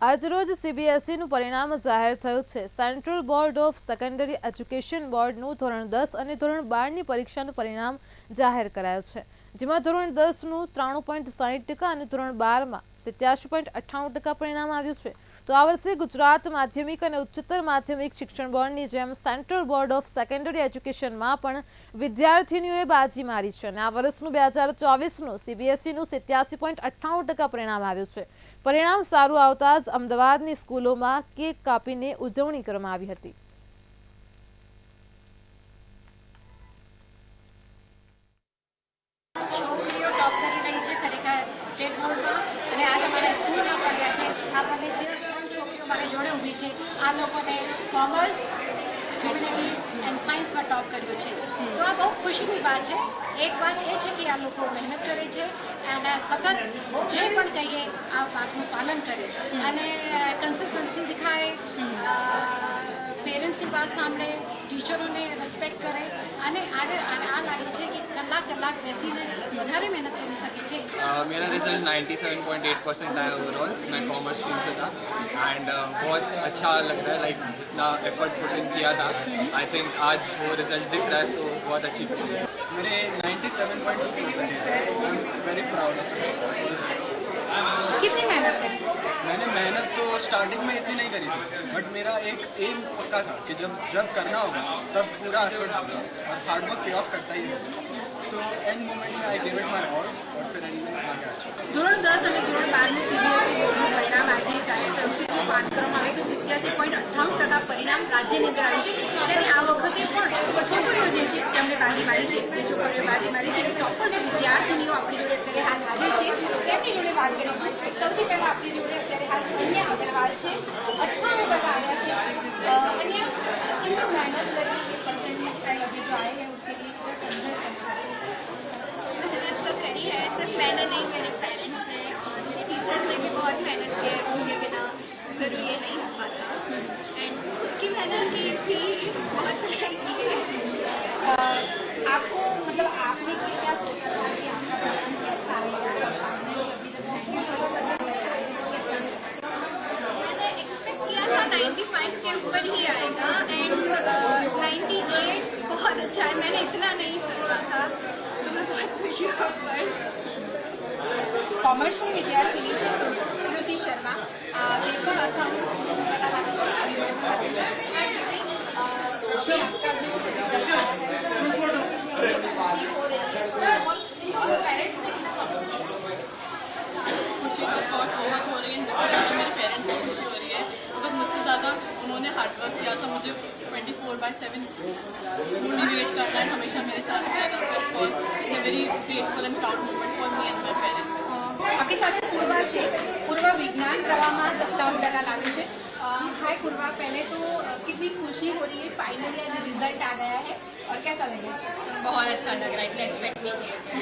આજરોજ સીબીએસઈનું પરિણામ જાહેર થયું છે। Central board of secondary education બોર્ડનું ધોરણ 10 અને ધોરણ 12ની પરીક્ષાનું પરિણામ જાહેર કરાયું છે, જેમાં ધોરણ 10નું 93.60% અને ધોરણ 12માં 87.98% પરિણામ આવ્યું છે। તો આ વર્ષે ગુજરાત માધ્યમિક અને ઉચ્ચતર માધ્યમિક શિક્ષણ બોર્ડની જેમ સેન્ટ્રલ બોર્ડ ઓફ સેકન્ડરી એજ્યુકેશનમાં પણ વિદ્યાર્થીનીઓએ બાજી મારી છે અને આ વર્ષનું 2024નું સીબીએસઈનું 87.98% પરિણામ આવ્યું છે। પરિણામ સારું આવતા જ અમદાવાદની સ્કૂલોમાં કેક કાપીને ઉજવણી કરવામાં આવી હતી। છોકરીઓ ટોપ કરી રહી છે ખરેખર સ્ટેટ બોર્ડમાં અને આજે અમારા સ્કૂલમાં પડ્યા છે। આપણને 13 છોકરીઓ મારી જોડે ઊભી છે। આ લોકોને કોમર્સ, હ્યુમેનિટીઝ એન્ડ સાયન્સમાં ટોપ કર્યું છે, તો આ બહુ ખુશીની વાત છે। એક વાત એ છે કે આ લોકો મહેનત કરે છે અને સતત જે પણ કહીએ આ વાતનું પાલન કરે અને કન્સિસ્ટન્સી દેખાય, પેરેન્ટ્સની વાત સાંભળે, ટીચરોને રિસ્પેક્ટ કરે અને આ લાગે છે કે કલાક બેસીને વધારે મહેનત કરી શકે છે। मेरा रिजल्ट 97.8% आया ओवरऑल। मैं कॉमर्स स्ट्रीम से था एंड बहुत अच्छा लग रहा है। लाइक जितना एफर्ट पुट इन किया था, आई थिंक आज वो रिजल्ट दिख रहा है, सो बहुत अच्छी फीलिंग है। मेरे 97.2% है। I am very proud of it. कितनी मेहनत करी? मैंने मेहनत तो स्टार्टिंग में इतनी नहीं करी थी, बट मेरा एक एम पक्का था कि जब करना होगा तब पूरा एफर्ट दूंगा और हार्ड वर्क पे ऑफ करता ही है। सो एंड मोमेंट में I give it my all और फिर एंड में आ गया। ધોરણ 10 અને ધોરણ 12નું સીબીએસઈ બોર્ડનું પરિણામ આજે જાહેર થયું છે। જો વાત કરવામાં આવે તો 87.98% પરિણામ રાજ્યની અંદર આવ્યું છે, ત્યારે આ વખતે પણ છોકરીઓ જે છે તેમને બાજી મારી છે। જે છોકરીઓ બાજી મારી છે ટોપર જે વિદ્યાર્થીનીઓ આપણી જોડે અત્યારે હાલ હાજર છે તેમની જોડે વાત કરીશું। સૌથી પહેલાં આપણી જોડે અત્યારે હાલ અન્ય અગ્રવાલ છે, 98% આવ્યા છે। અન્ય कितनी मेहनत लगी ये परसेंटेज अभी जो आए हैं उसके लिए मेहनत तो करी है, सिर्फ मैंने नहीं, मेरे पेरेंट्स ने और मेरे टीचर्स ने भी बहुत मेहनत की है। उनके बिना ज़रूर ये नहीं हो पाता एंड खुद की मेहनत की थी, बहुत पढ़ाई की है। आपको मतलब आपने क्या सोचा था कि आपका पैटर्न कैसा आएगा? आपने अभी तक मैंने एक्सपेक्ट किया था 95 के ऊपर ही आएगा एंड 98 बहुत अच्छा है। मैंने इतना नहीं सोचा था, तो मैं बहुत खुश हूँ। ऑफकोर्स कॉमर्सની વિદ્યાર્થીની છે કૃતિ શર્મા, તે પણ અર્થાણું आपका जो रिजल्ट आया है खुशी हो रही है और पेरेंट्स ने कितना सपोर्ट किया? खुशी तो ऑफकोर्स बहुत हो रही है, सबसे मेरे पेरेंट्स को खुशी हो रही है बिकॉज मुझसे ज़्यादा उन्होंने हार्डवर्क किया था। मुझे 24/7 मोटिवेट करना है, हमेशा मेरे साथ रहना। So of course it's a very grateful and proud moment for me and my parents. આપણી સાથે પૂર્વા છે। પૂર્વા વિજ્ઞાન પ્રવાહમાં 57% લાવી છે। हाय पूर्वा, पहले तो कितनी खुशी हो रही है, फाइनली आज रिजल्ट आ गया है और कैसा लगा? बहुत अच्छा लग रहा है, इतना एक्सपेक्ट नहीं किया था।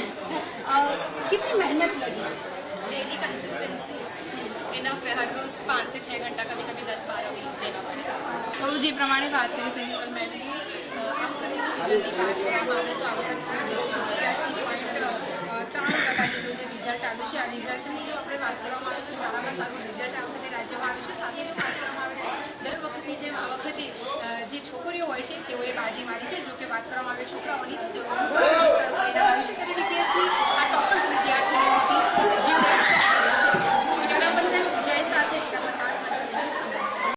कितनी मेहनत लगी? डेली कंसिस्टेंसी इनफ है। हर रोज़ 5 से 6 घंटा, कभी कभी 10-12 भी देना पड़ेगा। तो જે પ્રમાણે વાત કરી પ્રિન્સિપલ મેમની, આ વખતે જો રિઝલ્ટની વાત કરવામાં આવે તો આ વખતે 87.93% જેટલું જે રિઝલ્ટ આવ્યું છે, આ રિઝલ્ટની જો આપણે વાત કરવામાં આવે તો સારામાં સારું રિઝલ્ટ આ વખતે